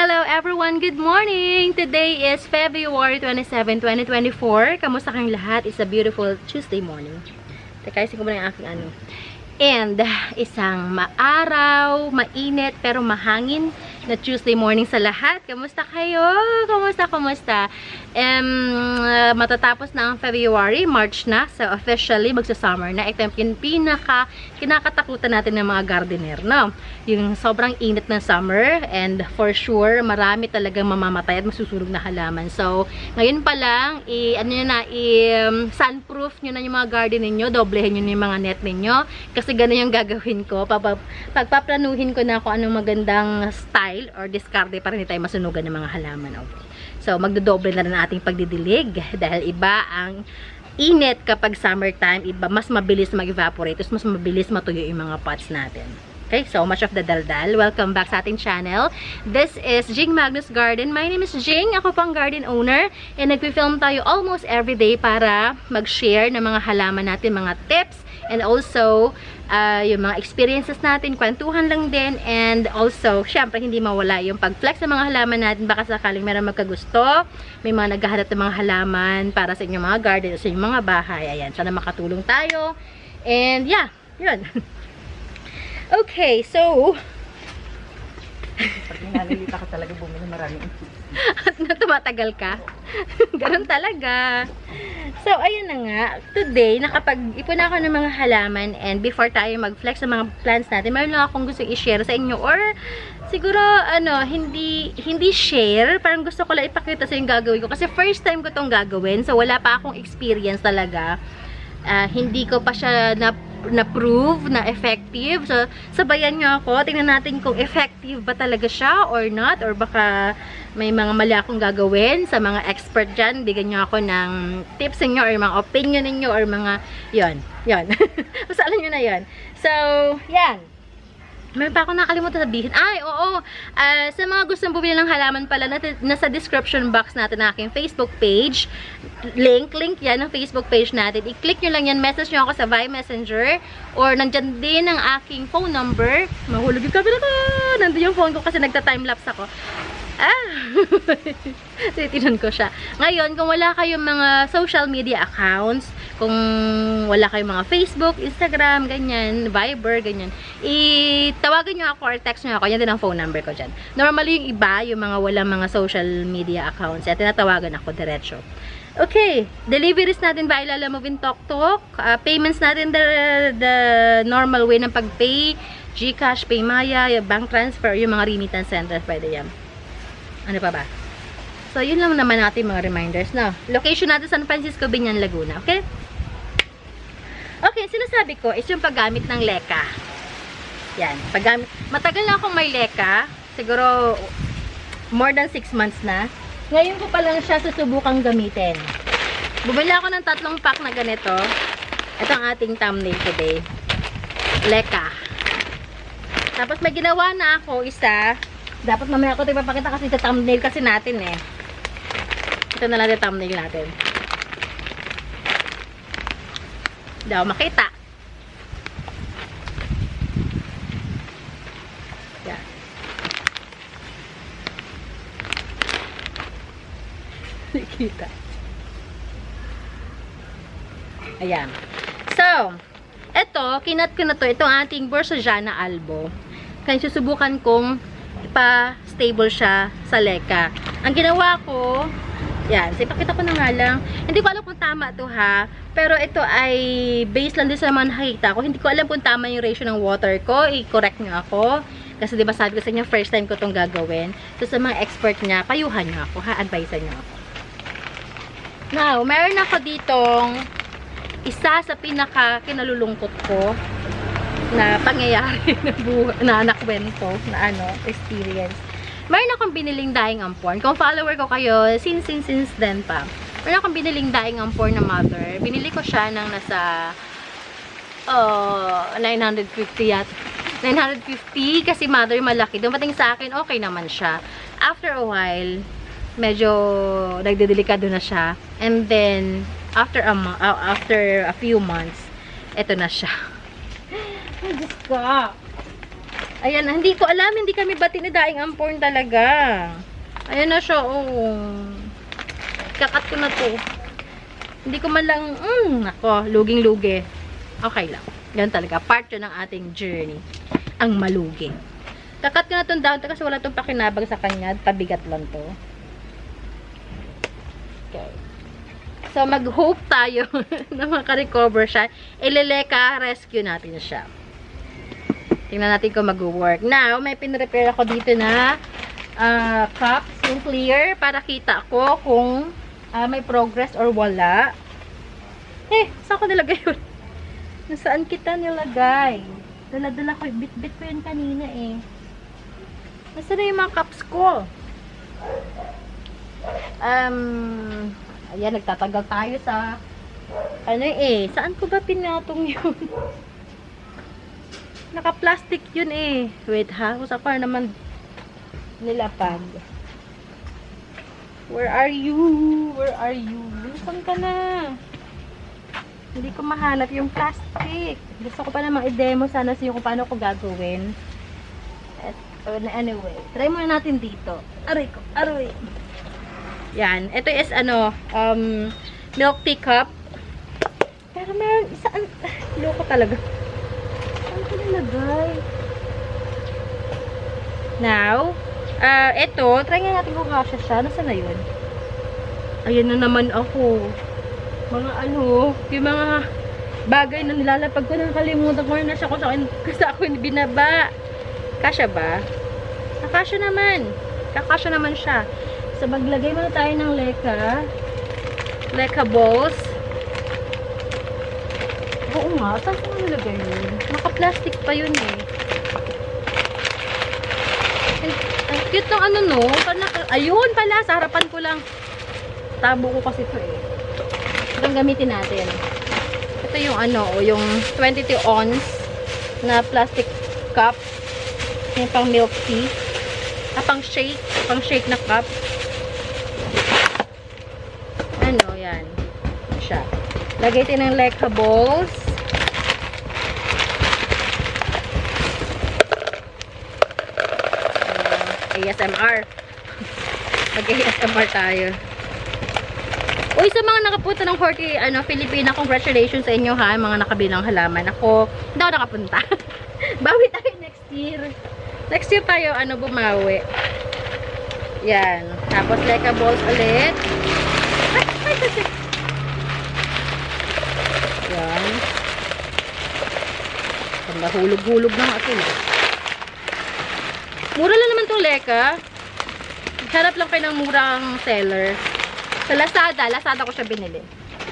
Hello everyone! Good morning! Today is February 27, 2024. Kamusta kayong lahat? It's a beautiful Tuesday morning. Teka, isin ko muna yung aking ano. And isang maaraw, mainit, pero mahangin na Tuesday morning sa lahat. Kamusta kayo? Kamusta? Matatapos na ang February, March na. So officially, magsa-summer na. Ito yung kinakatakutan natin ng mga gardener, no? Yung sobrang init ng summer, and for sure, marami talagang mamamatay at masusunog na halaman. So, ngayon pa lang, sunproof nyo na yung mga garden ninyo, doblehin nyo na yung mga net ninyo, kasi ganun yung gagawin ko. Pagpaplanuhin ko na kung anong magandang style or discarte para hindi tayo masunugan ng mga halaman. Okay. So, magdodoble na rin ang ating pagdidilig dahil iba ang init kapag summertime, iba mas mabilis mag-evaporate, mas mabilis matuyo yung mga pots natin. Okay, so much of the daldal. Welcome back sa ating channel. This is Jing Magnus Garden. My name is Jing. Ako pang garden owner. And nagpi-film tayo almost every day para mag-share ng mga halaman natin, mga tips, and also yung mga experiences natin, kwentuhan lang din, and also, syempre, hindi mawala yung pag-flex ng mga halaman natin. Baka sakaling meron magkagusto, may mga naghahanap ng mga halaman para sa inyong mga garden, sa inyong mga bahay. Ayan, sana makatulong tayo. And yeah, yun. Okay, so pag nalilita ka talaga bumili maraming na tumatagal ka. Ganun talaga. So, ayun na nga. Today, nakapag-ipon ako ng mga halaman, and before tayo mag-flex sa mga plants natin, mayroon lang akong gusto i-share sa inyo, or siguro, hindi share. Parang gusto ko lang ipakita sa yung gagawin ko. Kasi first time ko tong gagawin, so wala pa akong experience talaga. Hindi ko pa siya na-prove na effective. So, sabayan nyo ako. Tingnan natin kung effective ba talaga siya or not. Or baka may mga mali akong gagawin sa mga expert dyan. Bigyan nyo ako ng tips ninyo or mga opinion ninyo or mga, yon. Basta alam nyo na yon. So, yan. Meron pa ako nakalimutan sabihin. Ay, oo. Sa mga gustong bumili ng halaman pala, nasa description box natin na aking Facebook page. Link yan ng Facebook page natin. I-click nyo lang yan. Message nyo ako sa Vibe Messenger. Or nandyan din ang aking phone number. Mahulog yung camera ko. Nandun yung phone ko kasi nagta-timelapse ako. Titinan ko siya. Ngayon, kung wala kayong mga social media accounts, kung wala kayong mga Facebook, Instagram, ganyan, Viber, ganyan, tawagan nyo ako or text nyo ako. Yan din ang phone number ko dyan. Normally, yung iba, yung mga walang mga social media accounts, at tinatawagan ako diretso. Okay, deliveries natin ba Lala Move in Tok. Payments natin the normal way ng pag-pay, GCash, Paymaya, bank transfer, yung mga remittance centers, pwede yan. Ano pa ba? So, yun lang naman natin mga reminders, no? Location natin San Francisco, Binyan, Laguna, okay? Okay, sinasabi ko is yung paggamit ng leka. Yan, paggamit. Matagal na akong may leka. Siguro, more than 6 months na. Ngayon ko pa lang siya susubukang gamitin. Bumili ako ng 3 pack na ganito. Ito ang ating thumbnail today. Leka. Tapos may ginawa na ako isa. Dapat mamaya ako ito ipapakita kasi sa thumbnail kasi natin eh. Ito na lang yung thumbnail natin. Hindi ako makita. Yan. Nakita. Ayan. So, ito, kinat ko na to. Itong ating Borsojana Albo. Kaya susubukan kong ipa-stable siya sa leka. Ang ginawa ko, yan, so ipakita ko na nga lang. Hindi ko alam kung tama to ha, pero ito ay based lang din sa mga nakikita ko. Hindi ko alam kung tama yung ratio ng water ko. I-correct nyo ako. Kasi diba sabi ko sa inyo, first time ko itong gagawin. So sa mga expert niya, payuhan nyo ako ha, advisean nyo ako. Now, meron ako ditong isa sa pinaka kinalulungkot ko na pangyayari na nakwento na experience. Mayroon akong biniling daing ampon. Kung follower ko kayo, since then pa. Mayroon akong biniling daing ampon na mother. Binili ko siya ng nasa 950 yat. 950 kasi mother malaki. Dumating sa akin, okay naman siya. After a while, medyo nagdedelikado na siya. And then, after a few months, eto na siya. Ay, Diyos ko. Ayan, hindi ko alam, hindi kami ba tinidaing ampon talaga. Ayan na siya, oh. Kakat ko na to. Hindi ko man lang, ako, luging-lugi. Okay lang. Yan talaga, part yun ng ating journey. Ang malugi. Kakat ko na itong down to kasi wala itong pakinabang sa kanya. Pabigat lang to. Okay. So, mag-hope tayo na makarecover siya. Ileleka, rescue natin siya. Tingnan natin kung mag-work. Now, may pinrepair ako dito na cups, yung clear, para kita ko kung may progress or wala. Saan ko nilagay yun? Nasaan kita nilagay? Dala-dala ko, bit-bit ko yun kanina eh. Nasaan na yung mga cups ko? Ayan, nagtatagal tayo sa saan ko ba pinatong yun? Naka-plastic yun eh. Wait ha, kung saan naman nilapag. Where are you? Where are you? Saan ka na? Hindi ko mahanap yung plastic. Gusto ko pa namang i-demo sana sa kung paano ko gagawin. Anyway, try muna natin dito. Aray ko, aray. Yan, ito is milk tea cup. Pero meron, saan? Loko talaga. Saan ko nilagay? Now, ito, try nga natin kung kasya siya. Nasaan na yun? Ayan na naman ako. Mga yung mga bagay na nilalapag ko, nakalimutan ko na siya kung saan ako binaba. Kasya ba? Nakasya naman. Kakasya naman siya. So, maglagay muna tayo ng leka balls. Oo nga, saan ko nilagay yun? Naka-plastic pa yun eh. Ang cute ng ayun pala, sa harapan ko lang. Tabo ko kasi ito eh. Itong gamitin natin. Ito yung yung 22 ounce na plastic cup. Yung pang milk tea. Pang shake na cup. Yan. Siya. Lagay tayo ng leka balls. ASMR. Mag-ASMR tayo. Uy, sa mga nakapunta ng Horti, Filipina, congratulations sa inyo ha, mga nakabilang halaman. Ako, hindi ako nakapunta. Bawi tayo next year. Next year tayo, bumawi. Yan. Tapos, leka balls ulit. Yan. Nahulog-hulog ng akin. Mura lang naman itong leka. Harap lang kayo ng murang seller. Sa Lazada ko siya binili.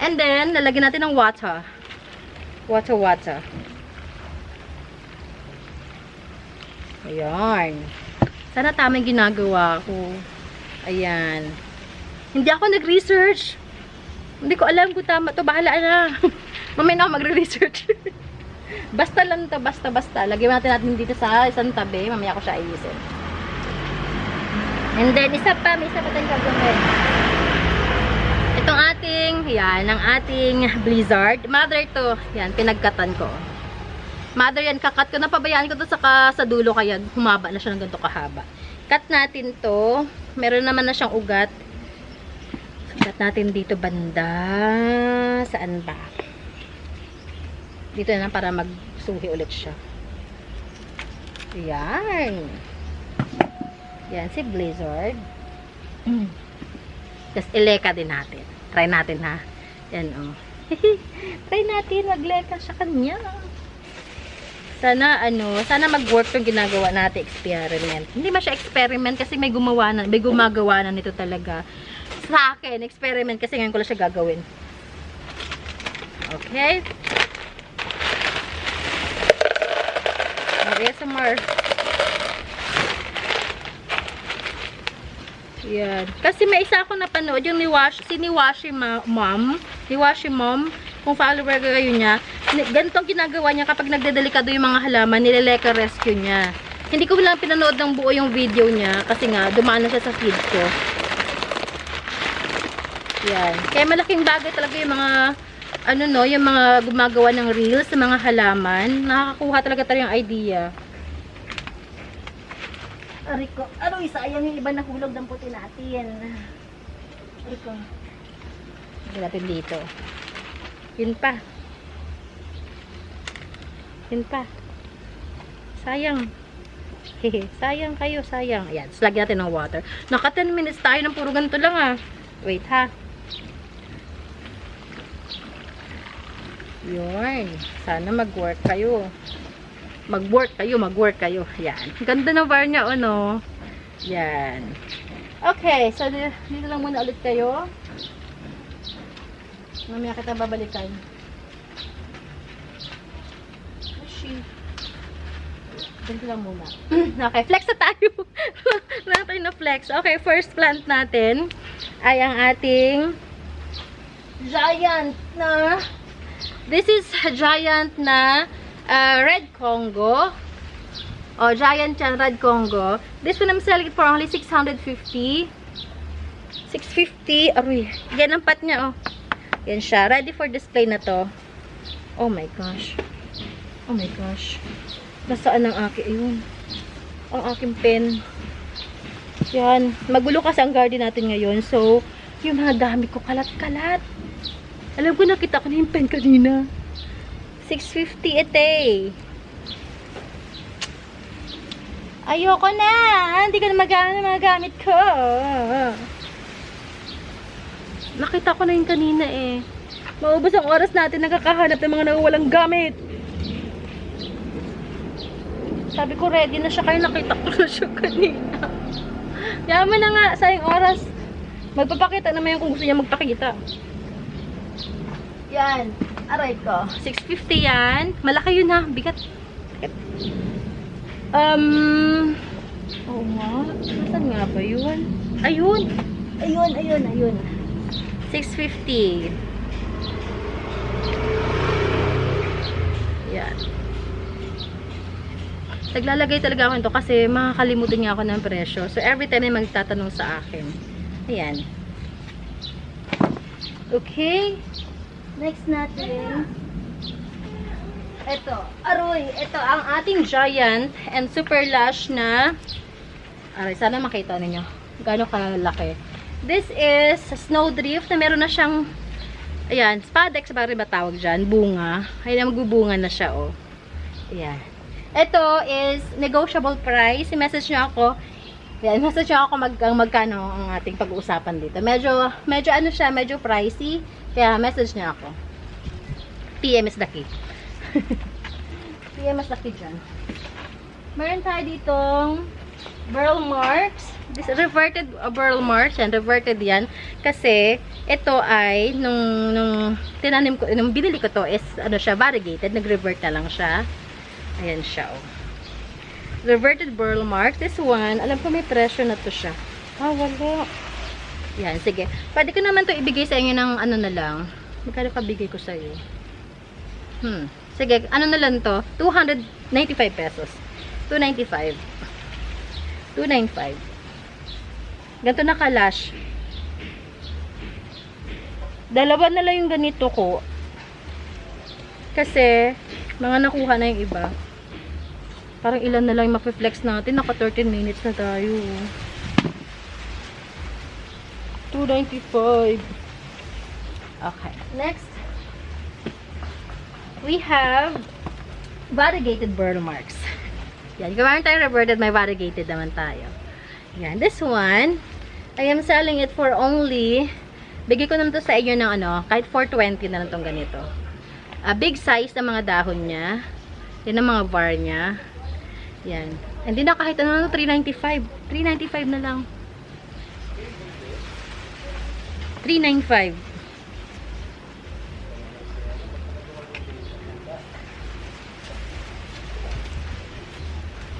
And then, lalagyan natin ng water. Water. Ayan. Sana tama yung ginagawa ko. Ayan. Hindi ako nag-research. Hindi ko alam kung tama to. Bahala na. Mamaya na ako magre-research. Basta lang to. Basta. Lagyan natin dito sa isang tabi. Mamaya ko siya ayusin. And then, may isa pa tayong gagawin. Itong ang ating Blizzard. Mother to. Yan, pinagkatan ko. Mother yan, kakat ko. Napabayaan ko to sa dulo kaya humaba na siya ng ganito kahaba. Cut natin to. Meron naman na siyang ugat. Cut natin dito banda. Saan ba? Dito na para magsuhi ulit siya. Yan. Yan, si Blizzard. Tapos, ileka din natin. Try natin, ha? Yan, Try natin, magleka sa kanya. Sana, sana mag-work tong ginagawa natin, experiment. Hindi man siya experiment kasi may gumagawa na nito talaga. Sa akin, experiment kasi ngayon ko lang siya gagawin. Okay? ASMR. Yan. Kasi may isa ako napanood, yung Niwashi Mom, kung follower kayo niya, ganitong ginagawa niya kapag nagdedelikado yung mga halaman, nileleka rescue niya. Hindi ko lang pinanood ng buo yung video niya, kasi nga, dumaan na siya sa feed ko. Yan. Kaya malaking bagay talaga yung mga, yung mga gumagawa ng reels sa mga halaman. Nakakakuha talaga tayo yung idea. Aray ko. Aroy, sayang yung iba nahulog ng puti natin. Aray ko. Lagyan natin dito. Yun pa. Yun pa. Sayang. Hehe. Sayang kayo, sayang. Ayan. So, lagyan natin ng water. Naka 10 minutes tayo ng puro ganito lang ah. Wait ha. Yun. Sana mag-work kayo. Mag-work kayo. Yan. Ganda ng bar niya, ano. Yan. Okay. So, dito lang muna ulit kayo. Mamaya kita babalikan. Dito lang muna. Okay. Flex na tayo. Wala tayo na flex. Okay. First plant natin ay ang ating giant na this is a giant na Red Congo. Oh, giant yan, Red Congo. This one I'm selling it for only 650. 650. Aroy. Yan ang pat niya, oh. Yan siya. Ready for display na to. Oh my gosh. Oh my gosh. Nasaan ang aking, ayun. Ang aking pen. Yan. Magulo kasi ang garden natin ngayon. So, yung mga dami ko kalat-kalat. Alam ko, nakita ko na yung pen kanina. 650 ito eh. Ayoko na. Hindi ko na magamit mga gamit ko. Nakita ko na yung kanina eh. Maubos ang oras natin nakakahanap ng mga nawawalang gamit. Sabi ko ready na siya kayo. Nakita ko na siya kanina. Yaman na nga. Sayang oras. Magpapakita naman yung kung gusto niya magpakita. Yan. Aray ko. 650 yan. Malaki yun ha. Bigat. Oo nga. Nasaan nga ba yun? Ayun. Ayun. 650. Yan. Naglalagay talaga ako nito kasi makakalimutan niya ako ng presyo. So, every time ay magtatanong sa akin. Ayan. Okay. Next natin, ito, aroy, ito ang ating giant and super lush na, aroy, sana makita ninyo, gaano kalaki. This is snowdrift na meron na siyang, ayan, spadex ba rin ba tawag dyan, bunga, ayan, magbubunga na siya, oh. Ayan. Ito is negotiable price, i-message nyo ako, ayan, message nyo ako magkano ang ating pag-uusapan dito. Medyo ano siya, medyo pricey. Kaya message niya ako. PM is the key. PM is the key dyan. Meron tayo ditong burl marks. This reverted burl marks. Yan, reverted yan. Kasi ito ay nung tinanim ko, nung binili ko to is ano siya, variegated. Nag-revert na lang siya. Ayan siya, oh. Reverted burl marks. This one, alam ko may presyo na to siya. Ah, wala. Yan, sige. Pwede ko naman to ibigay sa inyo ng ano na lang. Magkano pa bigay ko sa iyo? Sige, ano na lang to? 295 pesos. 295. 295. Ganito na kalash. Dalawa na lang yung ganito ko. Kasi, mga nakuha na yung iba. Parang ilan na lang yung mapiflex natin. Naka 13 minutes na tayo. 295. Okay. Next, we have variegated burl marks. Yan. Kung meron tayo reverted, may variegated naman tayo. Yan. This one, I am selling it for only, bigay ko naman to sa inyo ng ano, kahit 420 na lang tong ganito. Big size na mga dahon niya. Yan ang mga var niya. Yan. Hindi na kahit ano, 395. 395 na lang. 395.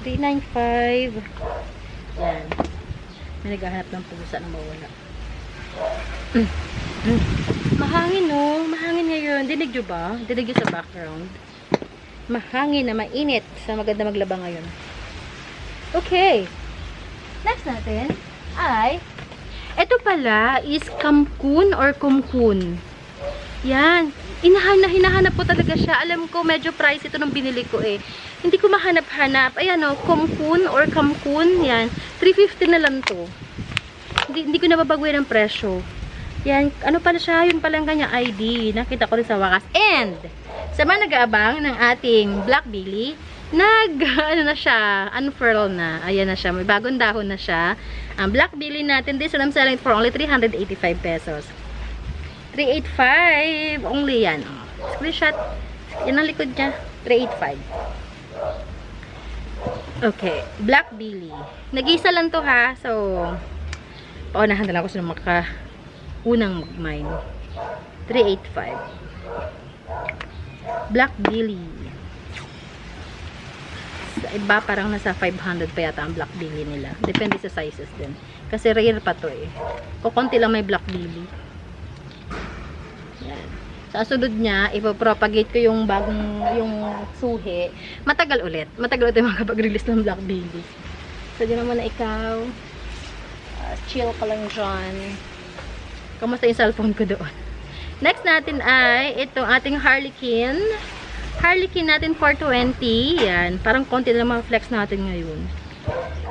$395. Yan. May naghahanap ng pusa na mawala. Mahangin, no? Mahangin ngayon. Dinig nyo ba? Dinig nyo sa background. Mahangin na mainit. Sa maganda maglaba ngayon. Okay. Next natin ay ito pala is kamkun or kumkun. Yan. Hinahanap po talaga siya. Alam ko medyo price ito nung binili ko eh. Hindi ko mahanap-hanap. Ayan o, Comcoon or Camcoon. Yan. 350 na lang to. Hindi ko nababaguhin ang presyo. Yan. Ano pala siya? Yun pala ang kanyang ID. Nakita ko rin sa wakas. And, sa mga nag-aabang ng ating Black Billy, ano na siya, unfurl na. Ayan na siya. May bagong dahon na siya. Ang Black Billy natin, this one I'm selling it for only 385 pesos. 385. Only yan. Oh. Screenshot. Yan ang likod niya. 385. Okay. Black Billy. Nag-isa lang to ha. So, paunahan na lang ako sa unang mag-mine. 385. Black Billy. Sa iba parang nasa 500 pa yata ang Black Billy nila. Depende sa sizes din. Kasi rare pa to eh. Kukunti lang may Black Billy. Yan. Sa sunod niya, ipopropagate ko yung suhi. Matagal ulit yung makapag-release ng Black Billy. So, di naman na ikaw. Chill ka lang dyan. Kamusta yung cellphone ko doon? Next natin ay itong ating Harlequin. Harlequin natin 420. Yan. Parang konti na mga flex natin ngayon.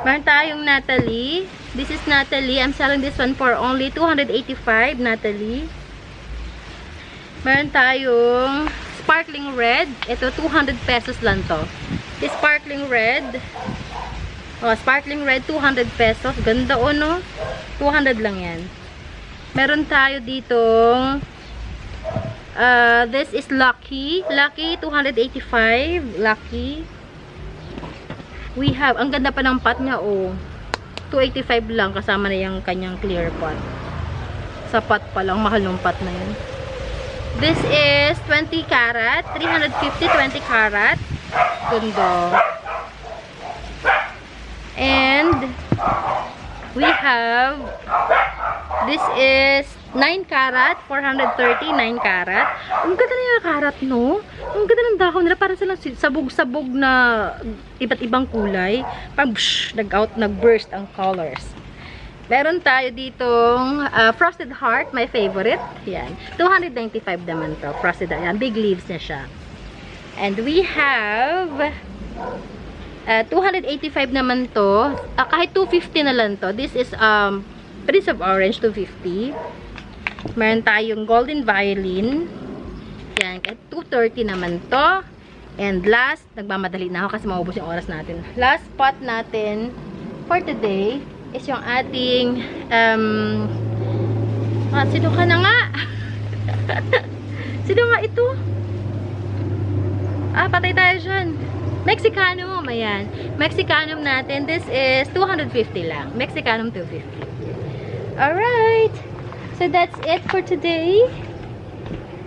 Meron tayong Natalie. This is Natalie. I'm selling this one for only 285, Natalie. Meron tayong Sparkling Red. Ito, 200 pesos lang to. This Sparkling Red. Oh, Sparkling Red, 200 pesos. Ganda o, no? 200 lang yan. Meron tayo ditong this is Lucky. Lucky, 285. Lucky. We have, ang ganda pa ng pot niya, oh. 285 lang, kasama na yung kanyang clear pot. Sa pot pa lang, mahal ng pot na yun. This is 20 karat. 350, 20 karat. Ganda. And, we have, this is 9 karat, 430, 9 karat. Ang ganda na yung karat, no? Ang ganda ng dahon nila. Parang silang sabog-sabog na iba't ibang kulay. Parang nag-burst ang colors. Meron tayo ditong Frosted Heart, my favorite. Yan. 295 naman to. Frosted Heart. Yan. Big leaves na siya. And we have 285 naman to. Kahit 250 na lang to. This is Prince of Orange, 250. Meron tayong Golden Violin. Yan, 230 naman to. And last, nagmamadali na ako kasi maubos yung oras natin. Last spot natin for today is yung ating sino ka na nga? Sino nga ito? Patay tayo dyan. Mexicanum, ayan. Mexicanum natin, this is 250 lang. Mexicanum 250. Alright. So that's it for today.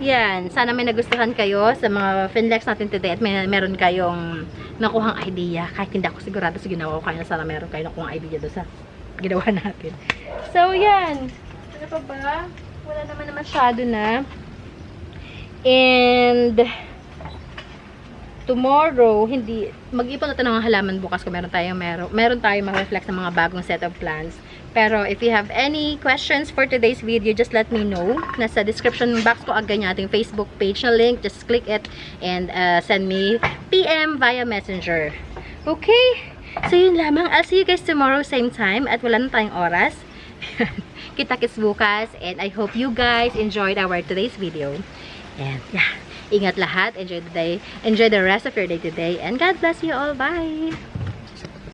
Yan. Sana may nagustuhan kayo sa mga finlex natin today at meron kayong nakuhang idea. Kahit hindi ako sigurado sa ginawa ko, kaya sana meron kayo nakuhang idea doon sa ginawa natin. So, yan. Ano pa ba? Wala naman na masyado na. And tomorrow, mag-ipon na tayo ng halaman bukas kung meron tayong mag-reflect ng mga bagong set of plants. Pero if you have any questions for today's video, just let me know. Nasa description box ko agad yung ating Facebook page na link. Just click it and send me PM via Messenger. Okay? So yun lamang. I'll see you guys tomorrow same time at wala na tayong oras. Kita-kits bukas and I hope you guys enjoyed our today's video. And yeah, ingat lahat. Enjoy the day. Enjoy the rest of your day today. And God bless you all. Bye!